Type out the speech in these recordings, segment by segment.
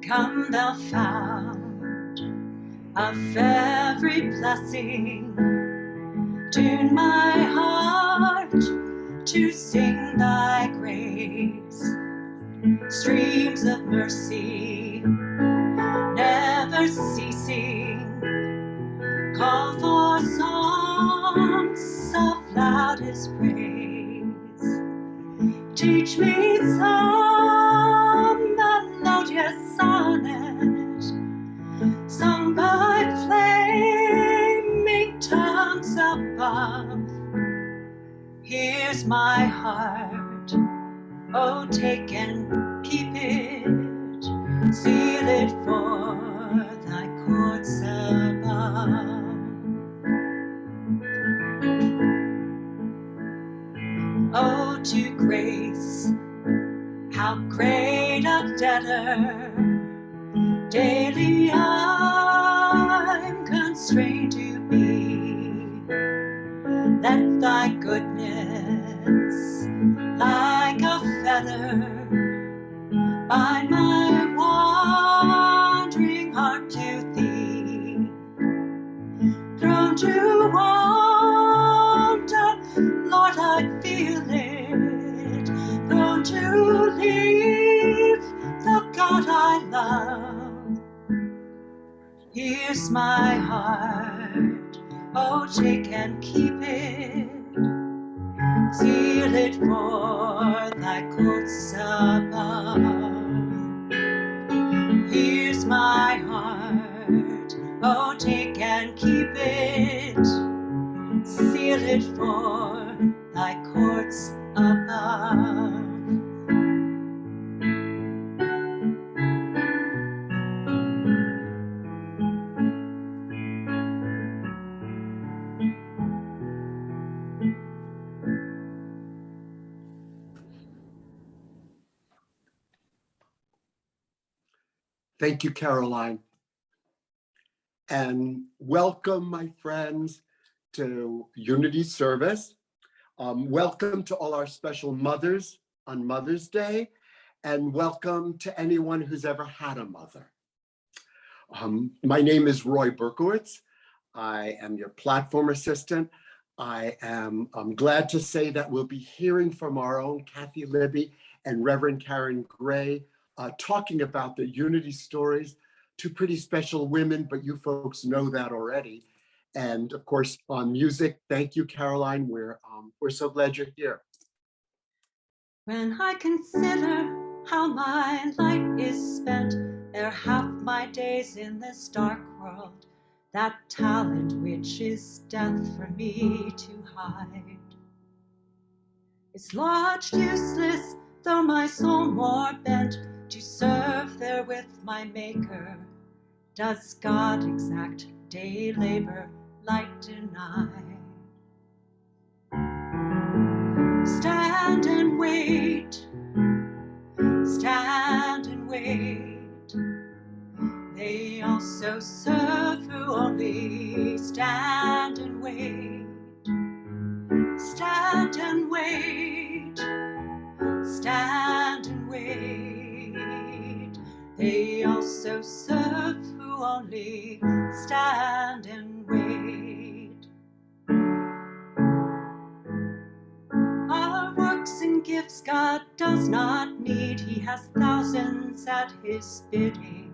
Come thou fount of every blessing, tune my heart to sing thy grace. Streams of mercy, never ceasing, call for songs of loudest praise. Teach me some melodious sonnet, sung by flaming tongues above. Here's my heart, oh, take and keep it, seal it for thy courts above. Oh, to grace, how great a debtor daily I'm constrained to be. Let thy goodness, like a feather, bind my wandering heart to thee. Thrown to wander, Lord, I feel it. Thrown to leave the God I love. Here's my heart, oh, take and keep it. Seal it for thy courts above. Here's my heart, oh, take and keep it. Seal it for thy courts above. Thank you, Caroline. And welcome, my friends, to Unity Service. Welcome to all our special mothers on Mother's Day, and welcome to anyone who's ever had a mother. My name is Roy Berkowitz. I am your platform assistant. I'm glad to say that we'll be hearing from our own Kathie Libby and Rev Karen Gray talking about the Unity stories, two pretty special women, but you folks know that already. And of course, on music, thank you, Caroline. We're so glad you're here. When I consider how my light is spent, ere half my days in this dark world, that talent which is death for me to hide is lodged useless, though my soul more bent to serve there with my Maker. Does God exact day labor light deny? Stand and wait, stand and wait. They also serve who only stand and wait. Stand and wait, stand and wait. They also serve who only stand and wait. Our works and gifts God does not need. He has thousands at his bidding.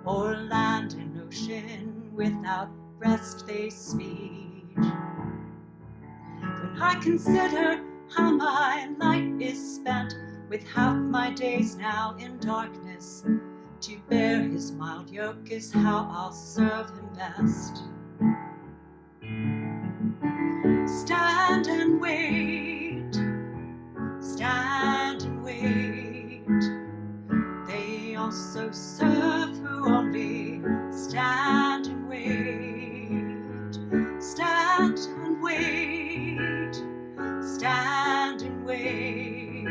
O'er land and ocean without rest they speed. When I consider how my light is spent, with half my days now in darkness, to bear his mild yoke is how I'll serve him best. Stand and wait, stand and wait. They also serve who only stand and wait. Stand and wait, stand and wait.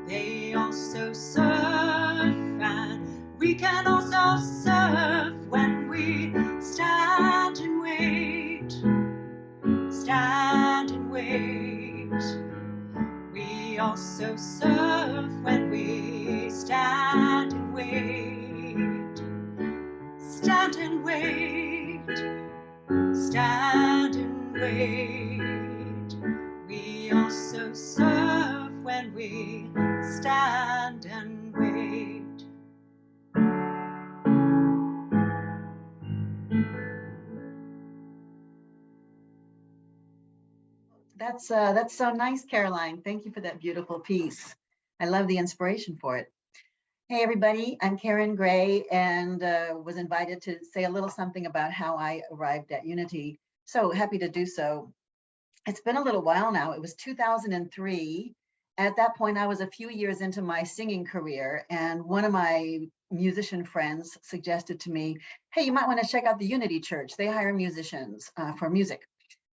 They also serve, and we can also serve when we stand and wait. Stand and wait. We also serve when we stand and wait. wait, stand and wait. We also serve when we stand and wait. That's so nice, Caroline. Thank you for that beautiful piece. I love the inspiration for it. Hey, everybody, I'm Karen Gray and was invited to say a little something about how I arrived at Unity. So happy to do so. It's been a little while now. It was 2003. At that point, I was a few years into my singing career, and one of my musician friends suggested to me, hey, you might want to check out the Unity Church. They hire musicians for music.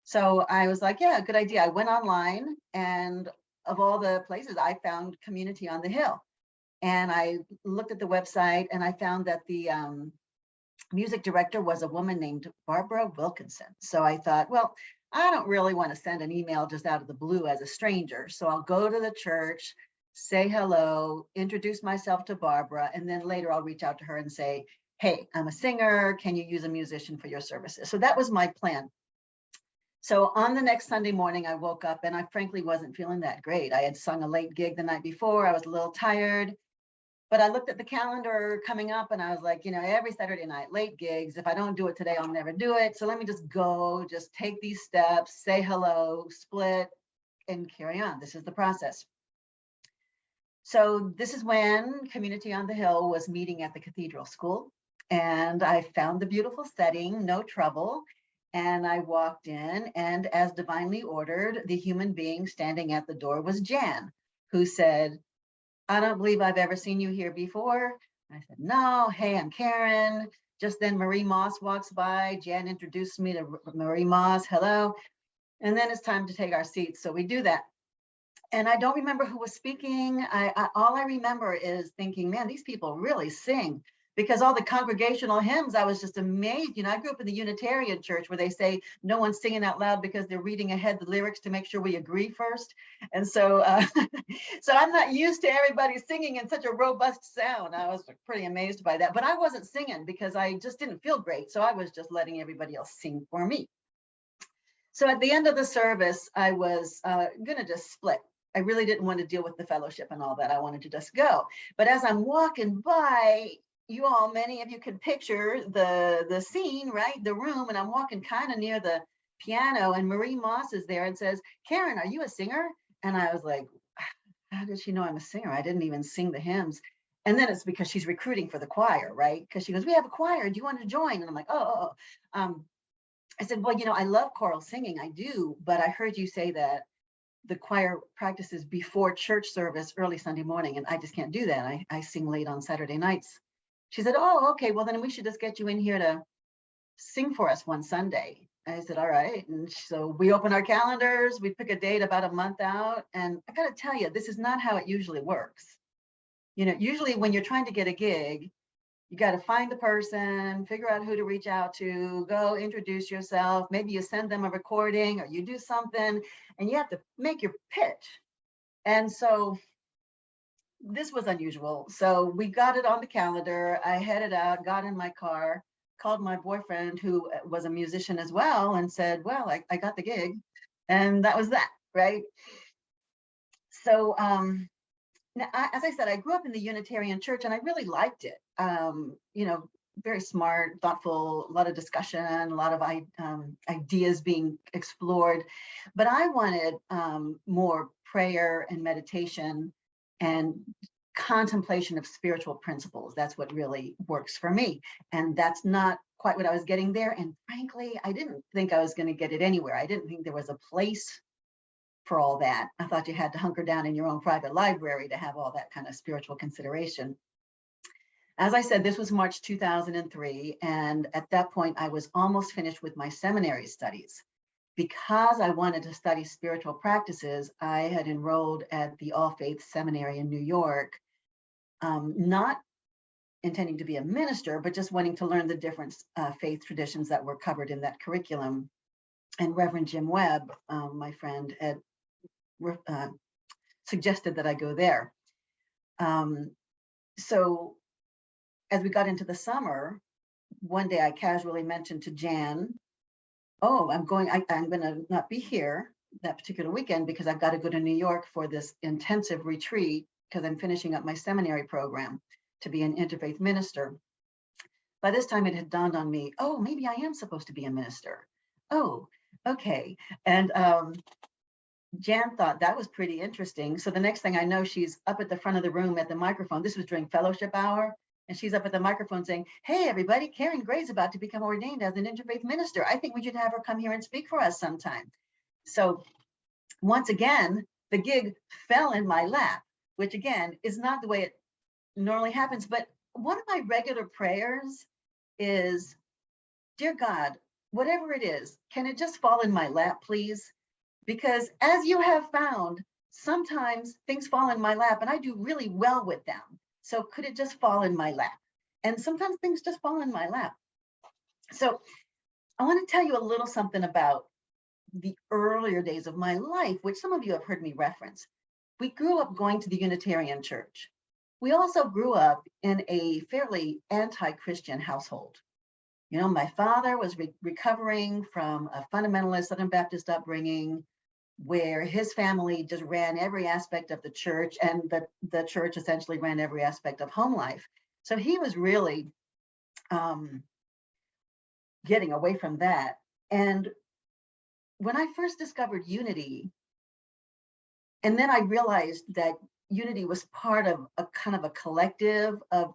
So I was like, yeah, good idea. I went online, and of all the places, I found Community on the Hill. And I looked at the website and I found that the music director was a woman named Barbara Wilkinson. So I thought, well, I don't really want to send an email just out of the blue as a stranger. So I'll go to the church, say hello, introduce myself to Barbara, and then later I'll reach out to her and say, hey, I'm a singer. Can you use a musician for your services? So that was my plan. So on the next Sunday morning, I woke up and I frankly wasn't feeling that great. I had sung a late gig the night before. I was a little tired. But I looked at the calendar coming up and I was like, you know, every Saturday night, late gigs. If I don't do it today, I'll never do it. So let me just go, just take these steps, say hello, split, and carry on. This is the process. So this is when Community on the Hill was meeting at the Cathedral School. And I found the beautiful setting, no trouble. And I walked in, and as divinely ordered, the human being standing at the door was Jan, who said, I don't believe I've ever seen you here before. I said, no, hey, I'm Karen. Just then Marie Moss walks by. Jan introduced me to Marie Moss, hello. And then it's time to take our seats. So we do that. And I don't remember who was speaking. All I remember is thinking, man, these people really sing. Because all the congregational hymns, I was just amazed. You know, I grew up in the Unitarian church where they say no one's singing out loud because they're reading ahead the lyrics to make sure we agree first. And so, so I'm not used to everybody singing in such a robust sound. I was pretty amazed by that. But I wasn't singing because I just didn't feel great. So I was just letting everybody else sing for me. So at the end of the service, I was going to just split. I really didn't want to deal with the fellowship and all that. I wanted to just go. But as I'm walking by, you all, many of you can picture the scene, right? The room, and I'm walking kind of near the piano, and Marie Moss is there and says, Karen, are you a singer? And I was like, how did she know I'm a singer? I didn't even sing the hymns. And then it's because she's recruiting for the choir, right? Because she goes, we have a choir. Do you want to join? And I'm like, oh. I said, well, you know, I love choral singing. I do. But I heard you say that the choir practices before church service early Sunday morning, and I just can't do that. I sing late on Saturday nights. She said, oh, okay, well, then we should just get you in here to sing for us one Sunday. I said, all right. And so we open our calendars, we pick a date about a month out. And I got to tell you, this is not how it usually works. You know, usually when you're trying to get a gig, you got to find the person, figure out who to reach out to, go introduce yourself. Maybe you send them a recording or you do something and you have to make your pitch. And so this was unusual. So we got it on the calendar. I headed out, got in my car, called my boyfriend, who was a musician as well, and said, well, I got the gig. And that was that, right? So now, as I said, I grew up in the Unitarian church and I really liked it. You know, very smart, thoughtful, a lot of discussion, a lot of ideas being explored. But I wanted more prayer and meditation and contemplation of spiritual principles. That's what really works for me. And that's not quite what I was getting there. And frankly, I didn't think I was going to get it anywhere. I didn't think there was a place for all that. I thought you had to hunker down in your own private library to have all that kind of spiritual consideration. As I said, this was March 2003. And at that point, I was almost finished with my seminary studies. Because I wanted to study spiritual practices, I had enrolled at the All Faith Seminary in New York, not intending to be a minister, but just wanting to learn the different faith traditions that were covered in that curriculum. And Reverend Jim Webb, my friend, had suggested that I go there. So as we got into the summer, one day I casually mentioned to Jan, oh, I'm going to not be here that particular weekend because I've got to go to New York for this intensive retreat because I'm finishing up my seminary program to be an interfaith minister. By this time it had dawned on me, oh, maybe I am supposed to be a minister. Oh, okay. And Jan thought that was pretty interesting. So the next thing I know, she's up at the front of the room at the microphone. This was during fellowship hour. And she's up at the microphone saying, hey, everybody, Karen Gray's about to become ordained as an interfaith minister. I think we should have her come here and speak for us sometime. So once again, the gig fell in my lap, which again, is not the way it normally happens. But one of my regular prayers is, dear God, whatever it is, can it just fall in my lap, please? Because as you have found, sometimes things fall in my lap and I do really well with them. So could it just fall in my lap? And sometimes things just fall in my lap. So I want to tell you a little something about the earlier days of my life, which some of you have heard me reference. We grew up going to the Unitarian Church. We also grew up in a fairly anti-Christian household. You know, my father was recovering from a fundamentalist Southern Baptist upbringing, where his family just ran every aspect of the church, and the church essentially ran every aspect of home life. So he was really getting away from that. And when I first discovered unity, and then I realized that unity was part of a kind of a collective of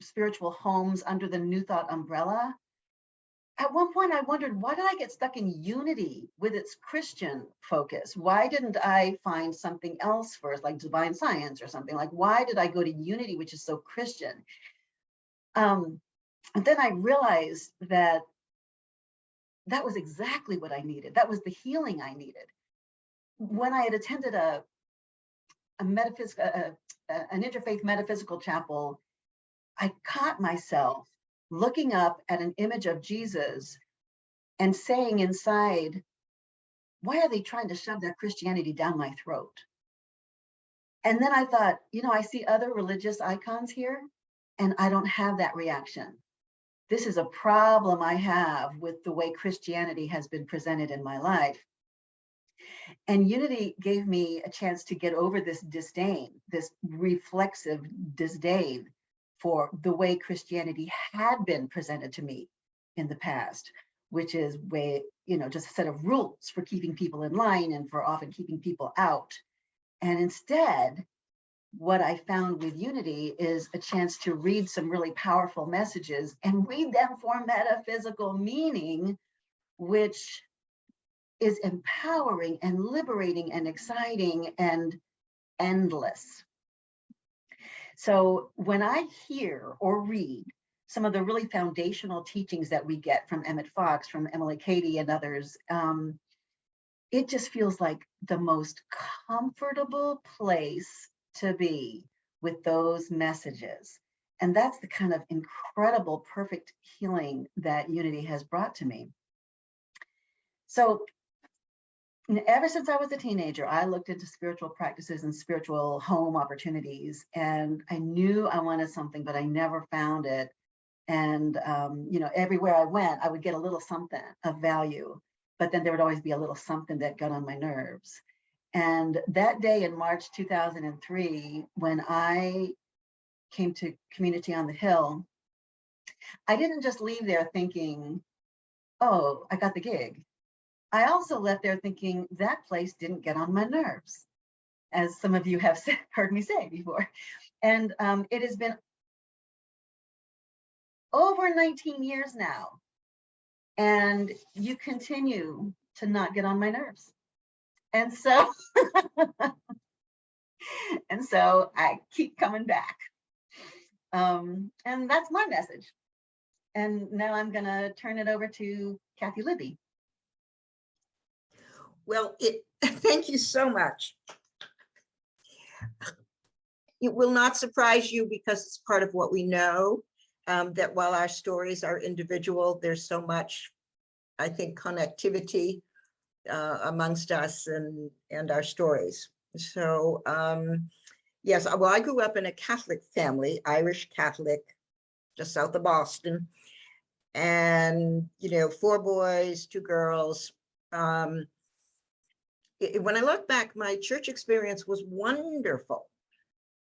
spiritual homes under the New Thought umbrella, at one point I wondered, why did I get stuck in unity with its Christian focus? Why didn't I find something else first, like divine science or something? Like, why did I go to unity, which is so Christian? And then I realized that that was exactly what I needed. That was the healing I needed. When I had attended an interfaith metaphysical chapel, I caught myself looking up at an image of Jesus and saying inside, why are they trying to shove their Christianity down my throat? And then I thought, you know, I see other religious icons here and I don't have that reaction. This is a problem I have with the way Christianity has been presented in my life. And unity gave me a chance to get over this disdain, this reflexive disdain for the way Christianity had been presented to me in the past, which is just a set of rules for keeping people in line and for often keeping people out. And instead, what I found with unity is a chance to read some really powerful messages and read them for metaphysical meaning, which is empowering and liberating and exciting and endless. So when I hear or read some of the really foundational teachings that we get from Emmett Fox, from Emily Cady and others, it just feels like the most comfortable place to be with those messages. And that's the kind of incredible, perfect healing that unity has brought to me. So ever since I was a teenager, I looked into spiritual practices and spiritual home opportunities, and I knew I wanted something, but I never found it. And everywhere I went, I would get a little something of value, but then there would always be a little something that got on my nerves. And that day in March 2003, when I came to Community on the Hill, I didn't just leave there thinking, oh, I got the gig. I also left there thinking that place didn't get on my nerves, as some of you have heard me say before. And it has been over 19 years now, and you continue to not get on my nerves. And so, I keep coming back. And that's my message. And now I'm gonna turn it over to Kathie Libby. Well, thank you so much. It will not surprise you, because it's part of what we know, that while our stories are individual, there's so much, I think, connectivity amongst us and our stories. So yes, well, I grew up in a Catholic family, Irish Catholic, just south of Boston. and, 4 boys, 2 girls. When I look back, my church experience was wonderful,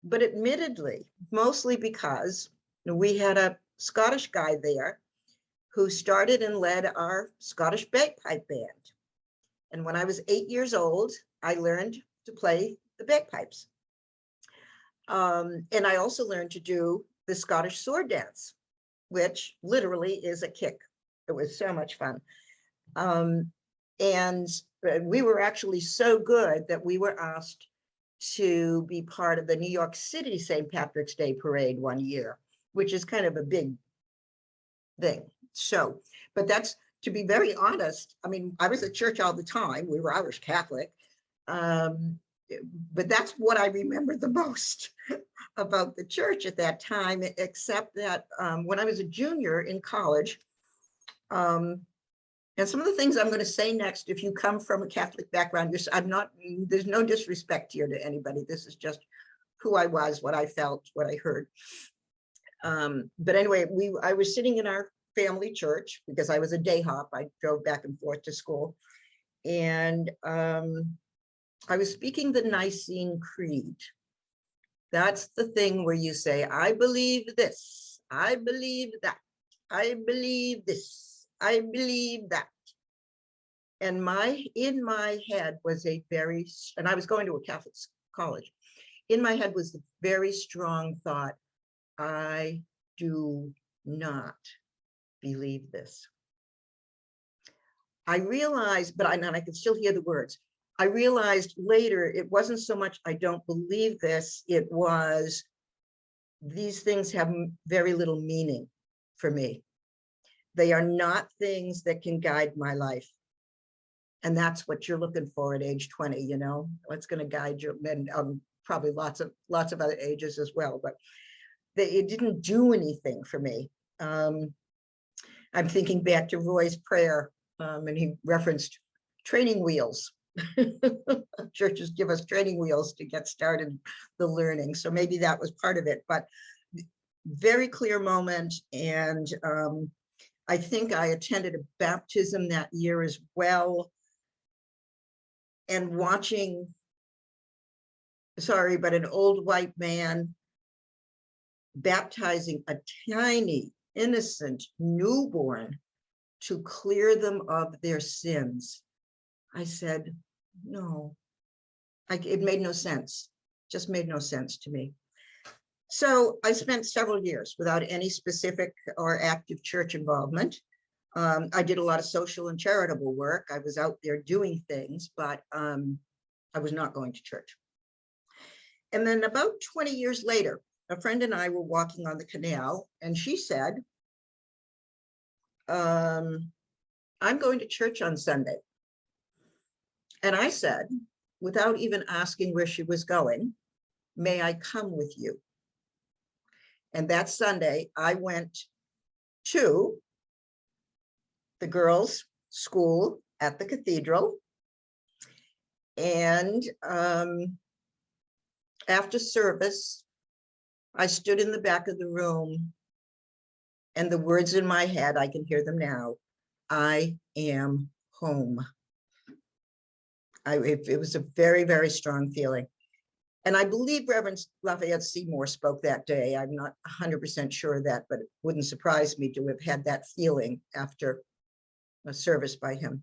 but admittedly, mostly because we had a Scottish guy there who started and led our Scottish bagpipe band. And when I was 8 years old, I learned to play the bagpipes. And I also learned to do the Scottish sword dance, which literally is a kick. It was so much fun. And we were actually so good that we were asked to be part of the New York City St. Patrick's Day parade one year, which is kind of a big thing. So, but that's, to be very honest, I mean, I was at church all the time. We were Irish Catholic. But that's what I remember the most about the church at that time, except that when I was a junior in college, and some of the things I'm going to say next, if you come from a Catholic background, there's no disrespect here to anybody. This is just who I was, what I felt, what I heard. But anyway, I was sitting in our family church because I was a day hop. I drove back and forth to school. And I was speaking the Nicene Creed. That's the thing where you say, I believe this, I believe that, I believe this, I believe that. And in my head was and I was going to a Catholic college. In my head was the very strong thought, I do not believe this. I realized, but I could still hear the words. I realized later it wasn't so much I don't believe this, it was these things have very little meaning for me. They are not things that can guide my life. And that's what you're looking for at age 20, what's going to guide you, and probably lots of other ages as well, but it didn't do anything for me. I'm thinking back to Roy's prayer, and he referenced training wheels. Churches give us training wheels to get started the learning. So maybe that was part of it, but very clear moment. And I think I attended a baptism that year as well. And watching, sorry, but an old white man baptizing a tiny, innocent newborn to clear them of their sins. I said, no, it made no sense, just made no sense to me. So I spent several years without any specific or active church involvement. I did a lot of social and charitable work. I was out there doing things, but I was not going to church. And then about 20 years later, a friend and I were walking on the canal, and she said, I'm going to church on Sunday. And I said, without even asking where she was going, may I come with you? And that Sunday, I went to the girls' school at the cathedral. And after service, I stood in the back of the room, and the words in my head, I can hear them now, I am home. It was a very, very strong feeling. And I believe Reverend Lafayette Seymour spoke that day. I'm not 100% sure of that, but it wouldn't surprise me to have had that feeling after a service by him.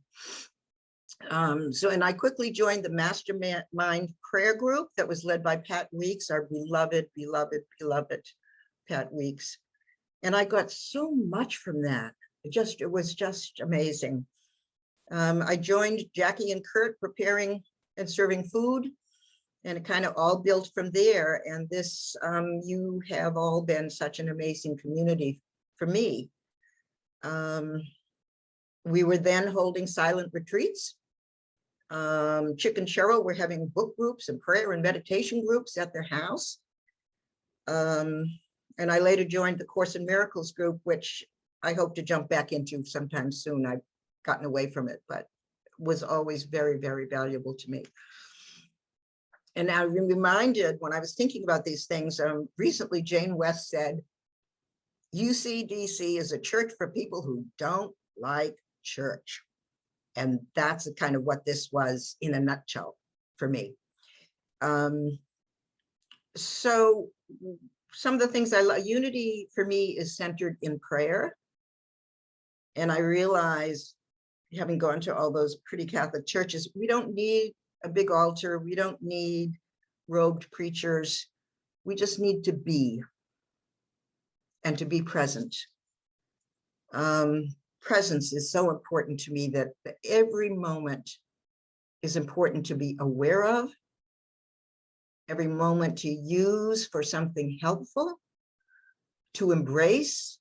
And I quickly joined the Mastermind prayer group that was led by Pat Weeks, our beloved, beloved, beloved Pat Weeks. And I got so much from that. It was just amazing. I joined Jackie and Kurt preparing and serving food, and it kind of all built from there. And this, you have all been such an amazing community for me. We were then holding silent retreats. Chick and Cheryl were having book groups and prayer and meditation groups at their house. And I later joined the Course in Miracles group, which I hope to jump back into sometime soon. I've gotten away from it, but was always very, very valuable to me. And I'm reminded when I was thinking about these things, recently Jane West said, UCDC is a church for people who don't like church. And that's kind of what this was in a nutshell for me. So some of the things I love, unity for me is centered in prayer. And I realize, having gone to all those pretty Catholic churches, we don't need a big altar. We don't need robed preachers. We just need to be, and to be present. Presence is so important to me that every moment is important to be aware of, every moment to use for something helpful, to embrace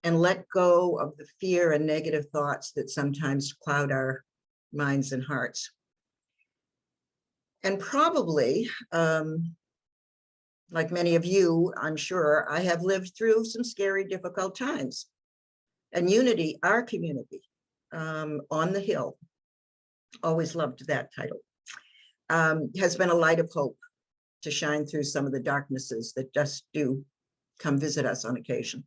and let go of the fear and negative thoughts that sometimes cloud our minds and hearts. And probably, like many of you, I'm sure, I have lived through some scary, difficult times. And unity, our community, on the Hill, always loved that title, has been a light of hope to shine through some of the darknesses that just do come visit us on occasion.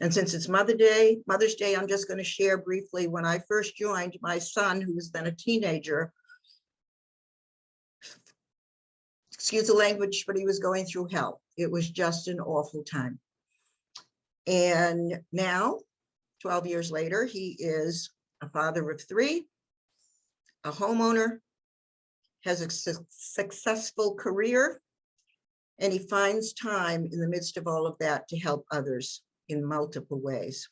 And since it's Mother's Day, I'm just going to share briefly when I first joined. My son, who was then a teenager, excuse the language, but he was going through hell. It was just an awful time. And now, 12 years later, he is a father of 3, a homeowner, has a successful career, and he finds time in the midst of all of that to help others in multiple ways.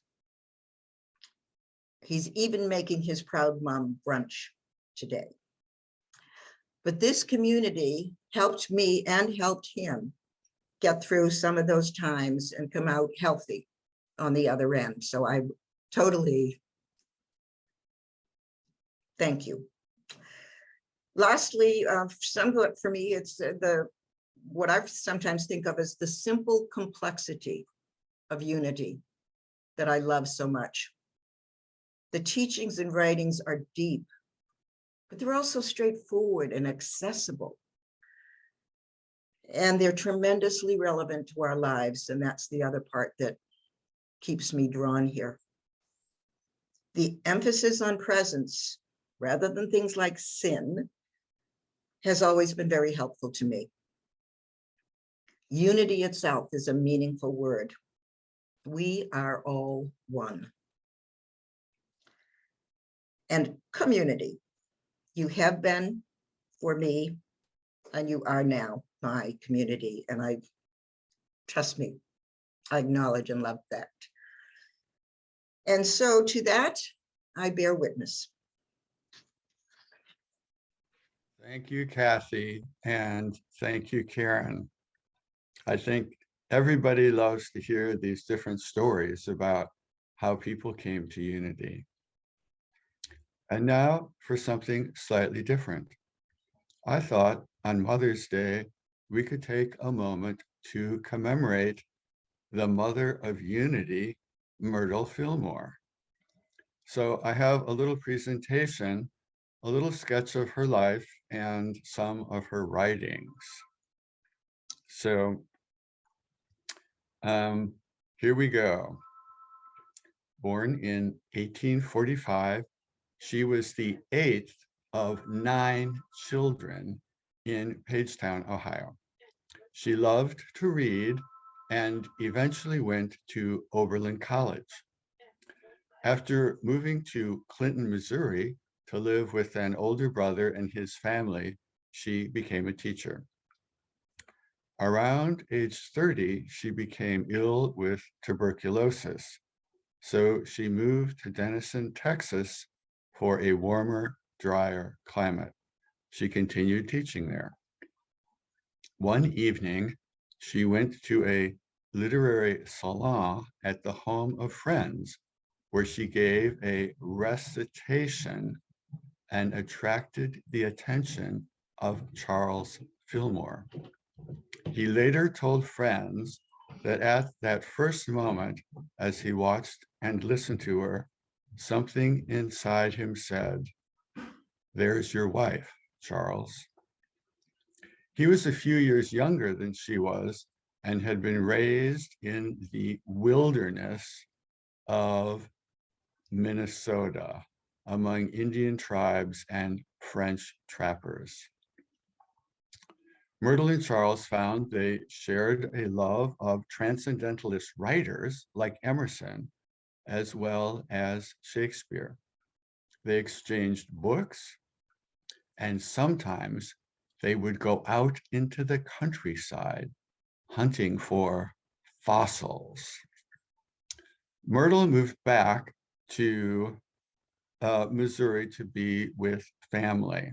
He's even making his proud mom brunch today. But this community helped me and helped him get through some of those times and come out healthy on the other end. So I totally thank you. Lastly, somewhat for me, it's what I sometimes think of as the simple complexity of unity that I love so much. The teachings and writings are deep, but they're also straightforward and accessible. And they're tremendously relevant to our lives. And that's the other part that keeps me drawn here. The emphasis on presence, rather than things like sin, has always been very helpful to me. Unity itself is a meaningful word. We are all one. And community, you have been for me, and you are now my community. And I, trust me, I acknowledge and love that. And so to that, I bear witness. Thank you, Kathie, and thank you, Karen. I think everybody loves to hear these different stories about how people came to unity. And now for something slightly different. I thought on Mother's Day, we could take a moment to commemorate the mother of unity, Myrtle Fillmore. So I have a little presentation, a little sketch of her life and some of her writings. So here we go. Born in 1845, she was the 8th of 9 children in Pagetown, Ohio. She loved to read and eventually went to Oberlin College. After moving to Clinton, Missouri to live with an older brother and his family, she became a teacher. Around age 30, she became ill with tuberculosis. So she moved to Denison, Texas for a warmer, drier climate. She continued teaching there. One evening, she went to a literary salon at the home of friends where she gave a recitation and attracted the attention of Charles Fillmore. He later told friends that at that first moment, as he watched and listened to her, something inside him said, "There's your wife, Charles." He was a few years younger than she was and had been raised in the wilderness of Minnesota among Indian tribes and French trappers. Myrtle and Charles found they shared a love of transcendentalist writers like Emerson, as well as Shakespeare. They exchanged books, and sometimes they would go out into the countryside hunting for fossils. Myrtle moved back to Missouri to be with family.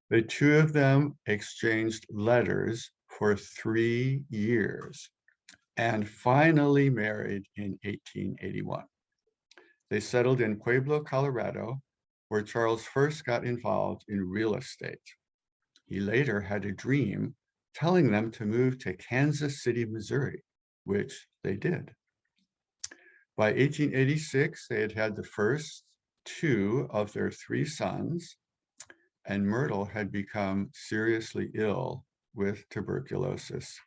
The two of them exchanged letters for 3 years and finally married in 1881. They settled in Pueblo, Colorado, where Charles first got involved in real estate. He later had a dream telling them to move to Kansas City, Missouri, which they did. By 1886, they had had the first 2 of their 3 sons, and Myrtle had become seriously ill with tuberculosis.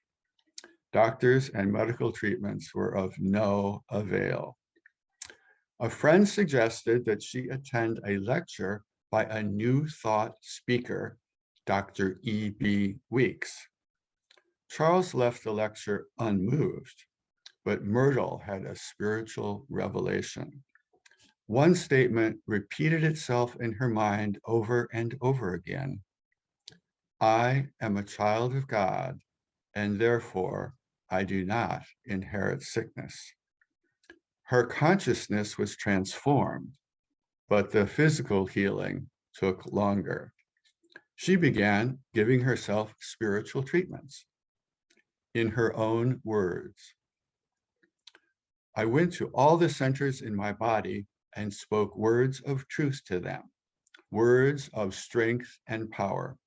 Doctors and medical treatments were of no avail. A friend suggested that she attend a lecture by a New Thought speaker, Dr. E.B. Weeks. Charles left the lecture unmoved, but Myrtle had a spiritual revelation. One statement repeated itself in her mind over and over again. I am a child of God, and therefore I do not inherit sickness. Her consciousness was transformed, but the physical healing took longer. She began giving herself spiritual treatments. In her own words, I went to all the centers in my body and spoke words of truth to them, words of strength and power.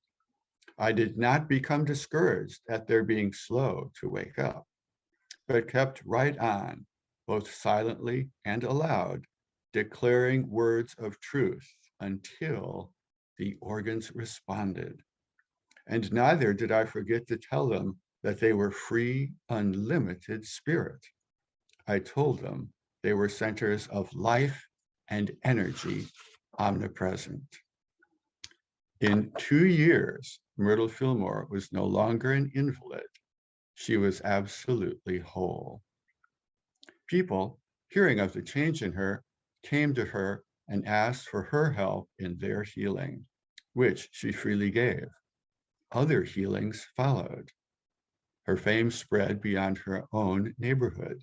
I did not become discouraged at their being slow to wake up, but kept right on, both silently and aloud, declaring words of truth until the organs responded. And neither did I forget to tell them that they were free, unlimited spirit. I told them they were centers of life and energy, omnipresent. In 2 years, Myrtle Fillmore was no longer an invalid. She was absolutely whole. People, hearing of the change in her, came to her and asked for her help in their healing, which she freely gave. Other healings followed. Her fame spread beyond her own neighborhood.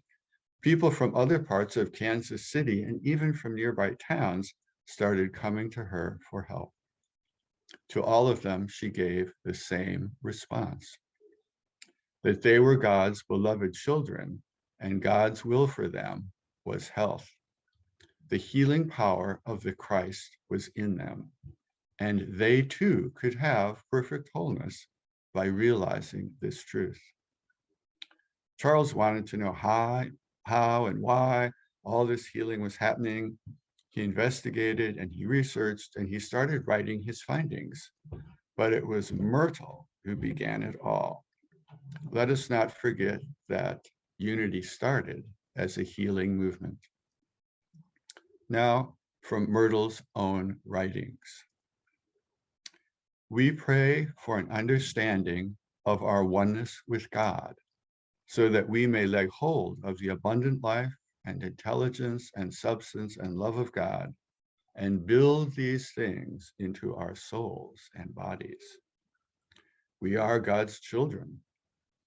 People from other parts of Kansas City and even from nearby towns started coming to her for help. To all of them, she gave the same response, that they were God's beloved children and God's will for them was health. The healing power of the Christ was in them, and they too could have perfect wholeness by realizing this truth. Charles wanted to know how and why all this healing was happening. He investigated and he researched and he started writing his findings, but it was Myrtle who began it all. Let us not forget that unity started as a healing movement. Now, from Myrtle's own writings. We pray for an understanding of our oneness with God, so that we may lay hold of the abundant life and intelligence and substance and love of God, and build these things into our souls and bodies. We are God's children,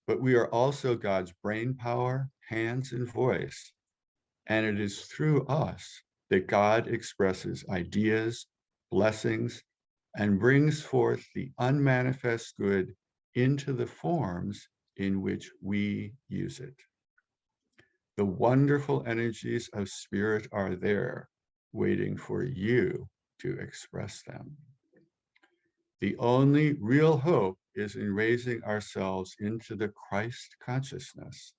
but we are also God's brain power, hands, and voice. And it is through us that God expresses ideas, blessings, and brings forth the unmanifest good into the forms in which we use it. The wonderful energies of spirit are there, waiting for you to express them. The only real hope is in raising ourselves into the Christ consciousness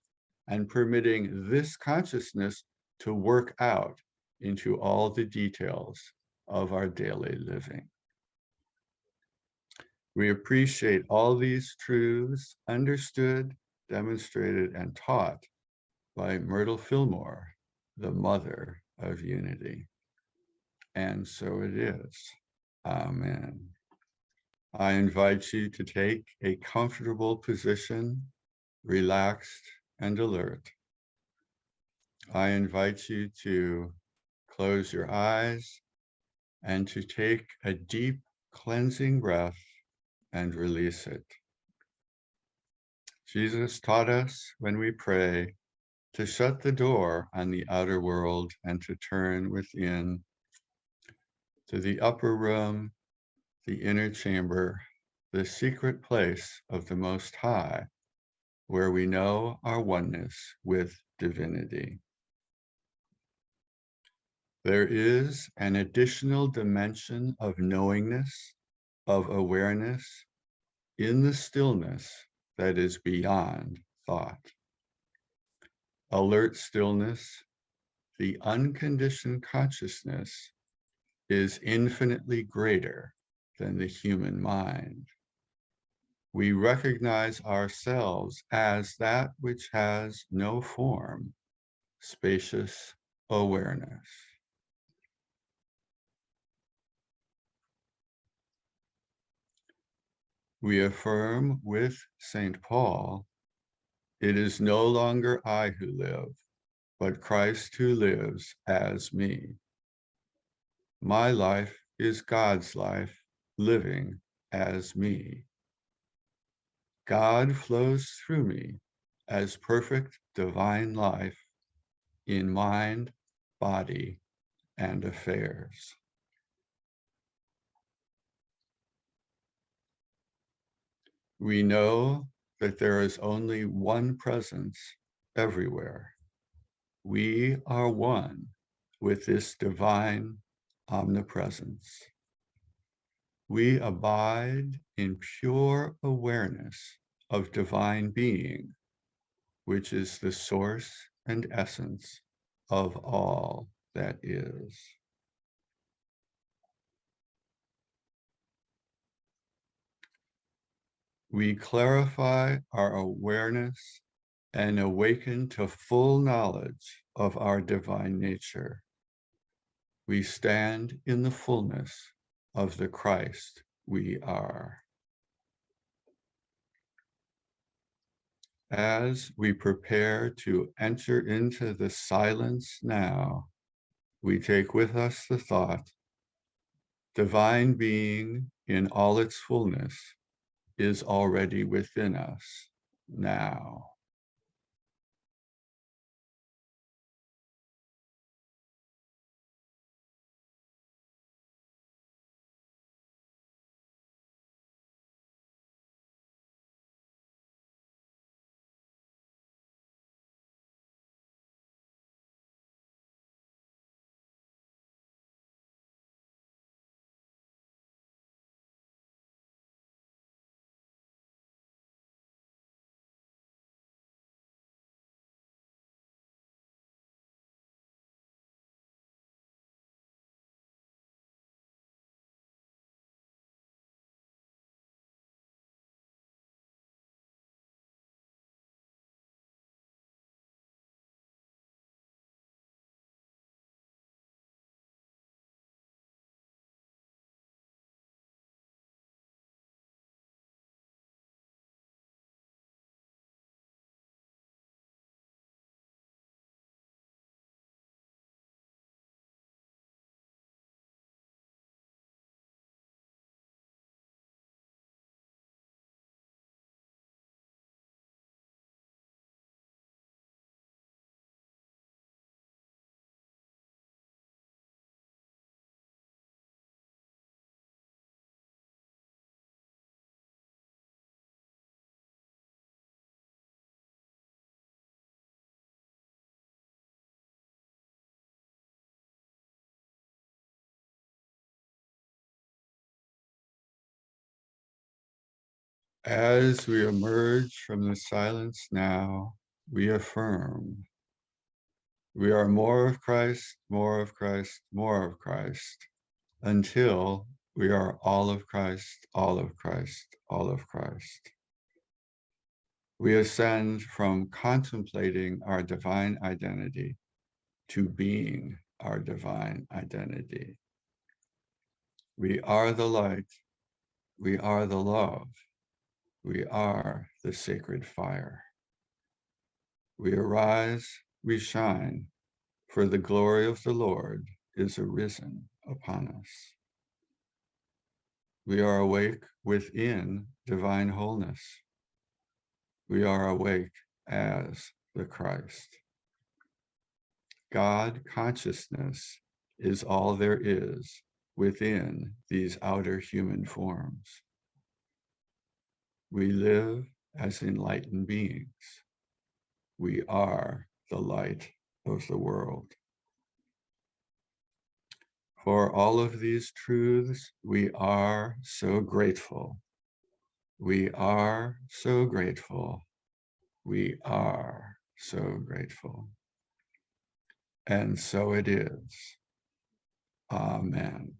and permitting this consciousness to work out into all the details of our daily living. We appreciate all these truths understood demonstrated, and taught by Myrtle Fillmore, the mother of unity. And so it is. Amen. I invite you to take a comfortable position, relaxed and alert. I invite you to close your eyes and to take a deep cleansing breath and release it. Jesus taught us when we pray to shut the door on the outer world and to turn within to the upper room, the inner chamber, the secret place of the Most High, where we know our oneness with divinity. There is an additional dimension of knowingness, of awareness in the stillness that is beyond thought. Alert stillness, the unconditioned consciousness, is infinitely greater than the human mind. We recognize ourselves as that which has no form, spacious awareness. We affirm with St. Paul, it is no longer I who live, but Christ who lives as me. My life is God's life living as me. God flows through me as perfect divine life in mind, body, and affairs. We know that there is only one presence everywhere. We are one with this divine omnipresence. We abide in pure awareness of divine being, which is the source and essence of all that is. We clarify our awareness and awaken to full knowledge of our divine nature. We stand in the fullness of the Christ we are. As we prepare to enter into the silence now, we take with us the thought, divine being in all its fullness is already within us now. As we emerge from the silence now, we affirm, we are more of Christ, more of Christ, more of Christ, until we are all of Christ, all of Christ, all of Christ. We ascend from contemplating our divine identity to being our divine identity. We are the light. We are the love. We are the sacred fire. We arise, we shine, for the glory of the Lord is arisen upon us. We are awake within divine wholeness. We are awake as the Christ. God consciousness is all there is within these outer human forms. We live as enlightened beings. We are the light of the world. For all of these truths, we are so grateful. We are so grateful. We are so grateful. And so it is. Amen.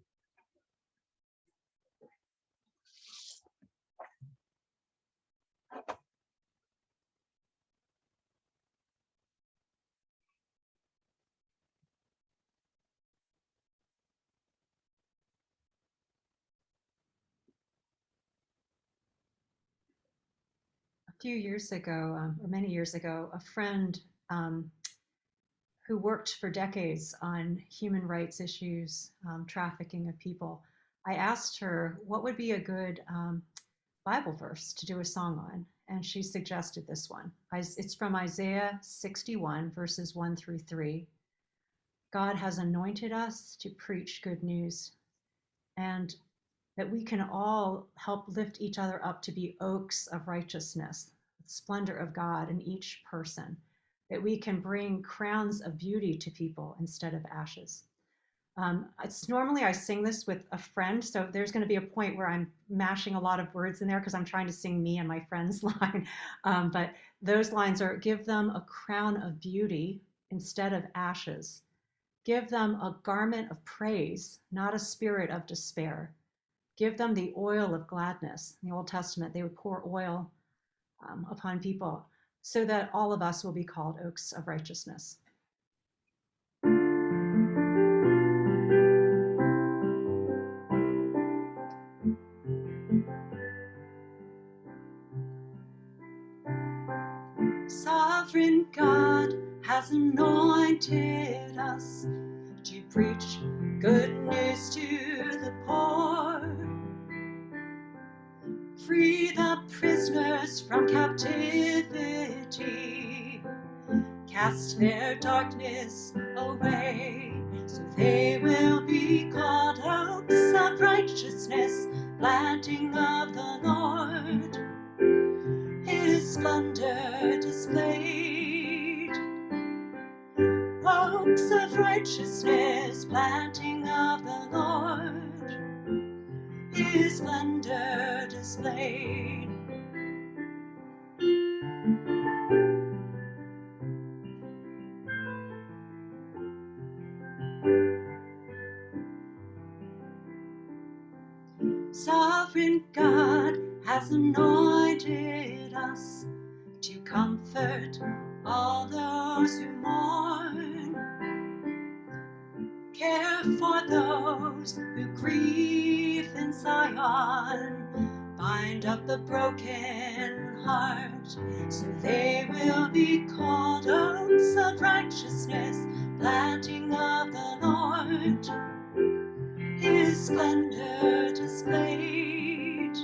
A few years ago, or many years ago, a friend who worked for decades on human rights issues, trafficking of people, I asked her what would be a good Bible verse to do a song on, and she suggested this one. It's from Isaiah 61, verses 1 through 3. God has anointed us to preach good news, and that we can all help lift each other up to be oaks of righteousness, the splendor of God in each person, that we can bring crowns of beauty to people instead of ashes. It's normally I sing this with a friend, so there's going to be a point where I'm mashing a lot of words in there because I'm trying to sing me and my friend's line. But those lines are, give them a crown of beauty instead of ashes. Give them a garment of praise, not a spirit of despair. Give them the oil of gladness. In the Old Testament, they would pour oil upon people so that all of us will be called oaks of righteousness. Sovereign God has anointed us to preach good news to the poor, free the prisoners from captivity, cast their darkness away, so they will be called oaks of righteousness, planting of the Lord, His splendor displayed. Oaks of righteousness, planting of the Lord, His splendor displayed. Sovereign God has anointed us to comfort all those who mourn, care for those who grieve in Zion, bind up the broken heart, so they will be called oaks of righteousness, planting of the Lord, His splendor displayed.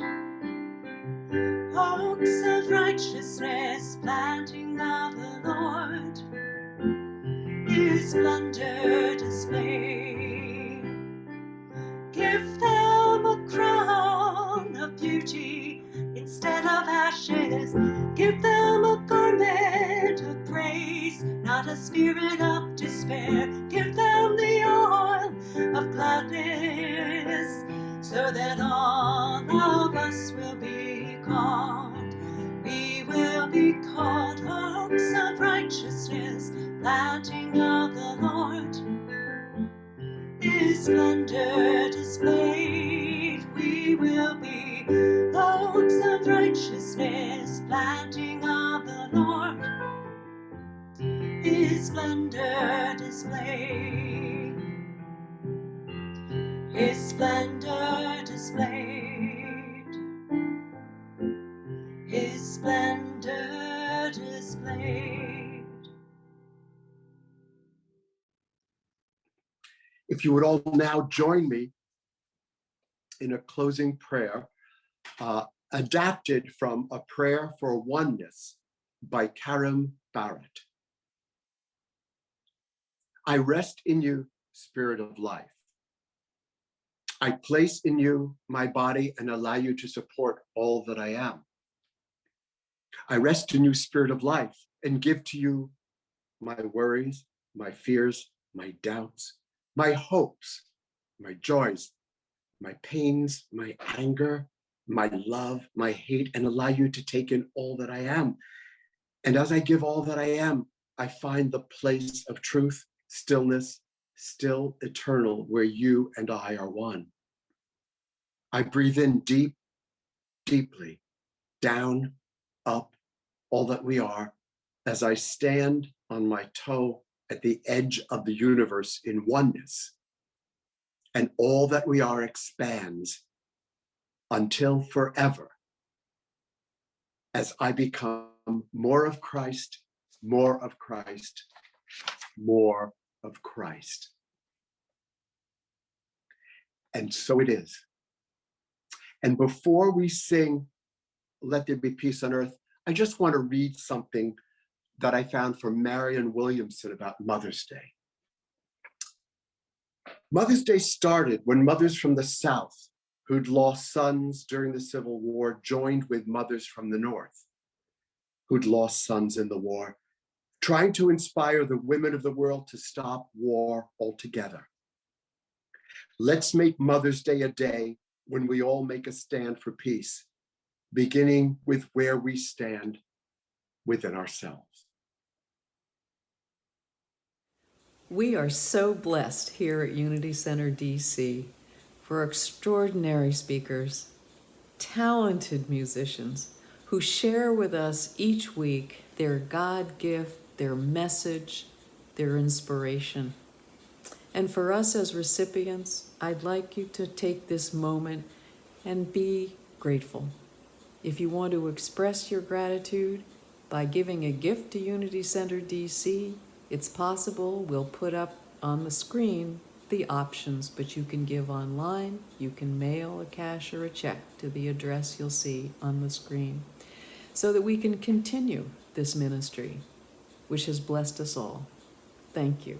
Oaks of righteousness, planting of the Lord, His splendor displayed. Give them a crown of beauty instead of ashes. Give them a garment of praise, not a spirit of despair. Give them the oil of gladness, so that all of us will be called. We will be called oaks of righteousness, planting of the Lord, His splendor displayed. We will be oaks of righteousness, planting of splendor display, His splendor displayed, His splendor displayed. If you would all now join me in a closing prayer, adapted from A Prayer for Oneness by Karen Barrett. I rest in you, Spirit of life. I place in you my body and allow you to support all that I am. I rest in you, Spirit of life, and give to you my worries, my fears, my doubts, my hopes, my joys, my pains, my anger, my love, my hate, and allow you to take in all that I am. And as I give all that I am, I find the place of truth, stillness, still eternal, where you and I are one. I breathe in deep, deeply, down, up, all that we are, as I stand on my toe at the edge of the universe in oneness. And all that we are expands until forever, as I become more of Christ, more of Christ, more of Christ. And so it is. And before we sing, Let There Be Peace on Earth, I just want to read something that I found from Marianne Williamson about Mother's Day. Mother's Day started when mothers from the South who'd lost sons during the Civil War joined with mothers from the North who'd lost sons in the war, trying to inspire the women of the world to stop war altogether. Let's make Mother's Day a day when we all make a stand for peace, beginning with where we stand within ourselves. We are so blessed here at Unity Center DC for extraordinary speakers, talented musicians who share with us each week their God gift, their message, their inspiration. And for us as recipients, I'd like you to take this moment and be grateful. If you want to express your gratitude by giving a gift to Unity Center DC, it's possible. We'll put up on the screen the options, but you can give online, you can mail a cash or a check to the address you'll see on the screen, so that we can continue this ministry, which has blessed us all. Thank you.